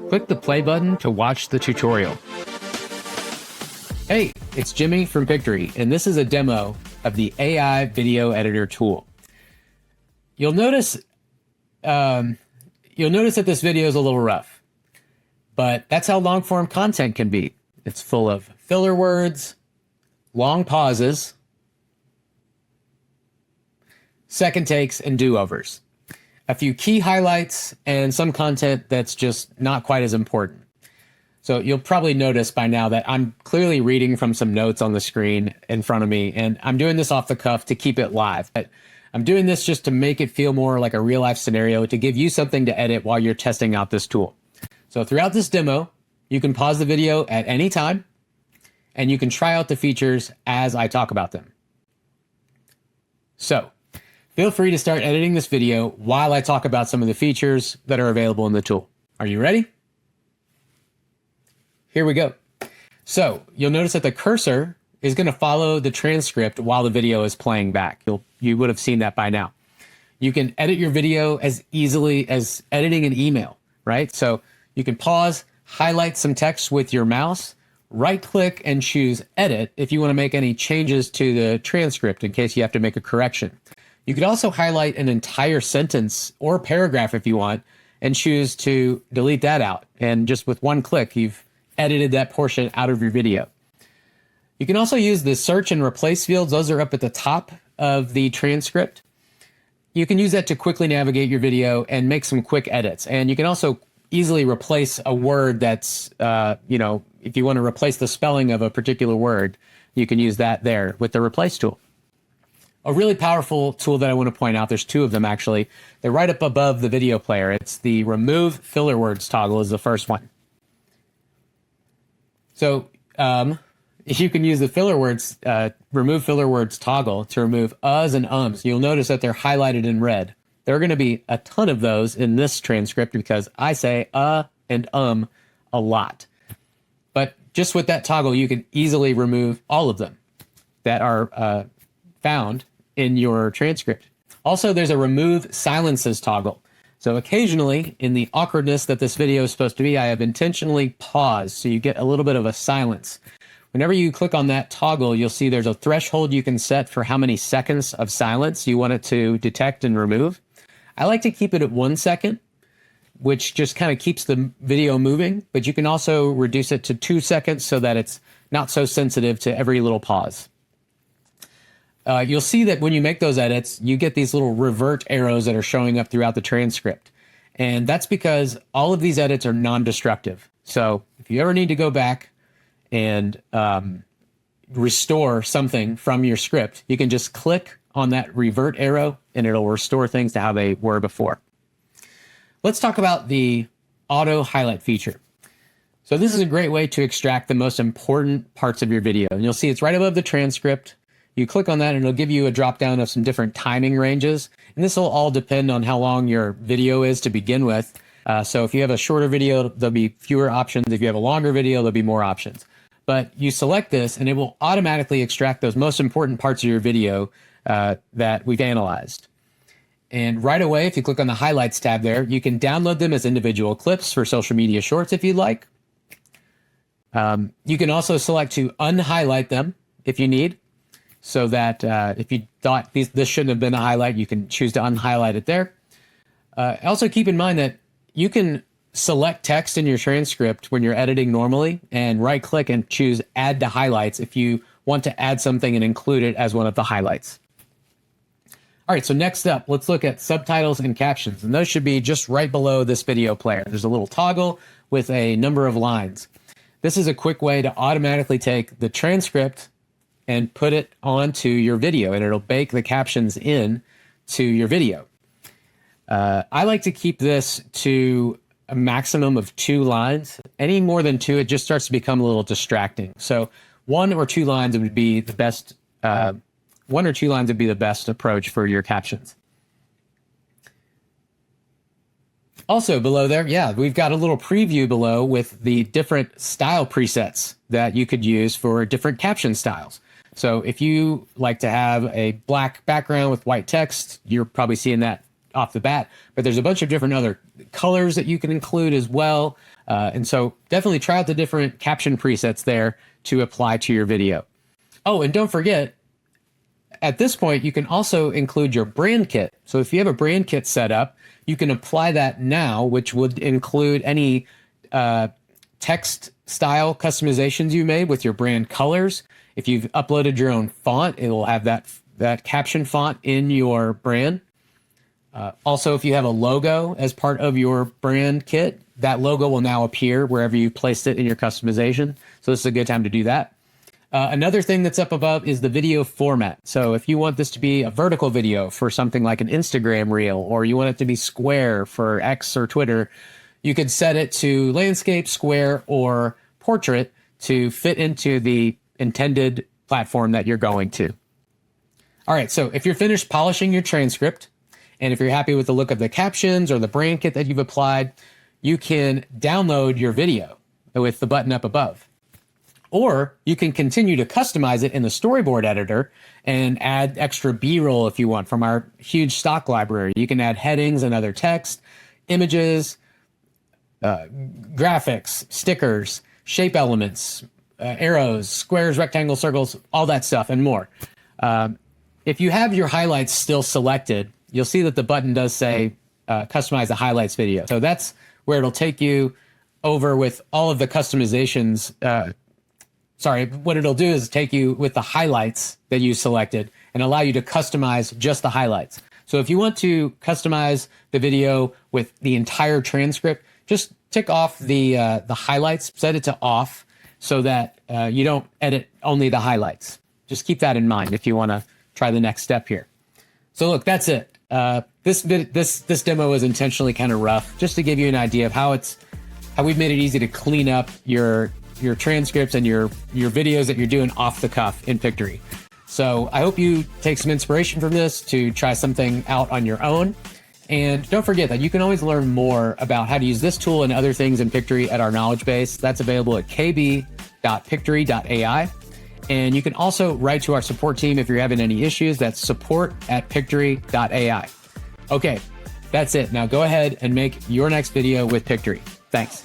Click the play button to watch the tutorial. Hey, it's Jimmy from Victory, and this is a demo of the AI video editor tool. You'll notice that this video is a little rough, but that's how long form content can be. It's full of filler words, long pauses, second takes, and do-overs. A few key highlights and some content that's just not quite as important. So you'll probably notice by now that I'm clearly reading from some notes on the screen in front of me, and I'm doing this off the cuff to keep it live. But I'm doing this just to make it feel more like a real life scenario, to give you something to edit while you're testing out this tool. So throughout this demo, you can pause the video at any time, and you can try out the features as I talk about them. So feel free to start editing this video while I talk about some of the features that are available in the tool. Are you ready? Here we go. So you'll notice that the cursor is going to follow the transcript while the video is playing back. You would have seen that by now. You can edit your video as easily as editing an email, right? So you can pause, highlight some text with your mouse, right click and choose edit if you want to make any changes to the transcript in case you have to make a correction. You could also highlight an entire sentence or paragraph if you want and choose to delete that out. And just with one click, you've edited that portion out of your video. You can also use the search and replace fields. Those are up at the top of the transcript. You can use that to quickly navigate your video and make some quick edits. And you can also easily replace a word that's, if you want to replace the spelling of a particular word, you can use that there with the replace tool. A really powerful tool that I want to point out, there's two of them actually. They're right up above the video player. It's the remove filler words toggle is the first one. So you can use the filler words, remove filler words toggle to remove uhs and ums. You'll notice that they're highlighted in red. There are going to be a ton of those in this transcript because I say and a lot. But just with that toggle, you can easily remove all of them that are found in your transcript. Also, there's a remove silences toggle. So occasionally, in the awkwardness that this video is supposed to be, I have intentionally paused so you get a little bit of a silence. Whenever you click on that toggle, you'll see there's a threshold you can set for how many seconds of silence you want it to detect and remove. I like to keep it at 1 second, which just kind of keeps the video moving, but you can also reduce it to 2 seconds so that it's not so sensitive to every little pause. You'll see that when you make those edits, you get these little revert arrows that are showing up throughout the transcript. And that's because all of these edits are non-destructive. So if you ever need to go back and restore something from your script, you can just click on that revert arrow and it'll restore things to how they were before. Let's talk about the auto highlight feature. So this is a great way to extract the most important parts of your video. And you'll see it's right above the transcript. You click on that and it'll give you a drop down of some different timing ranges. And this will all depend on how long your video is to begin with. So if you have a shorter video, there'll be fewer options. If you have a longer video, there'll be more options. But you select this and it will automatically extract those most important parts of your video that we've analyzed. And right away, if you click on the highlights tab there, you can download them as individual clips for social media shorts if you'd like. You can also select to unhighlight them if you need. So that if you thought this shouldn't have been a highlight, you can choose to unhighlight it there. Also keep in mind that you can select text in your transcript when you're editing normally and right click and choose add to highlights if you want to add something and include it as one of the highlights. All right, so next up, let's look at subtitles and captions. And those should be just right below this video player. There's a little toggle with a number of lines. This is a quick way to automatically take the transcript and put it onto your video, and it'll bake the captions in to your video. I like to keep this to a maximum of 2 lines. Any more than 2, it just starts to become a little distracting. So 1 or 2 lines would be the best. 1 or 2 lines would be the best approach for your captions. Also below there, yeah, we've got a little preview below with the different style presets that you could use for different caption styles. So if you like to have a black background with white text, you're probably seeing that off the bat, but there's a bunch of different other colors that you can include as well. And so definitely try out the different caption presets there to apply to your video. Oh, and don't forget, at this point, you can also include your brand kit. So if you have a brand kit set up, you can apply that now, which would include any text style customizations you made with your brand colors. If you've uploaded your own font, it will have that caption font in your brand. Also, if you have a logo as part of your brand kit, that logo will now appear wherever you placed it in your customization. So this is a good time to do that. Another thing that's up above is the video format. So if you want this to be a vertical video for something like an Instagram reel, or you want it to be square for X or Twitter, you could set it to landscape, square, or portrait to fit into the intended platform that you're going to. All right, so if you're finished polishing your transcript, and if you're happy with the look of the captions or the brand kit that you've applied, you can download your video with the button up above. Or you can continue to customize it in the storyboard editor and add extra B-roll if you want from our huge stock library. You can add headings and other text, images, graphics, stickers, shape elements, arrows, squares, rectangles, circles, all that stuff and more. If you have your highlights still selected, you'll see that the button does say customize the highlights video. So that's where it'll take you over with all of the customizations. What it'll do is take you with the highlights that you selected and allow you to customize just the highlights. So if you want to customize the video with the entire transcript, just tick off the highlights, set it to off so that you don't edit only the highlights. Just keep that in mind if you want to try the next step here. So look, that's it. This demo is intentionally kind of rough, just to give you an idea of how we've made it easy to clean up your transcripts and your videos that you're doing off the cuff in Pictory. So I hope you take some inspiration from this to try something out on your own. And don't forget that you can always learn more about how to use this tool and other things in Pictory at our knowledge base. That's available at kb.pictory.ai. And you can also write to our support team if you're having any issues. That's support@pictory.ai. Okay, that's it. Now go ahead and make your next video with Pictory. Thanks.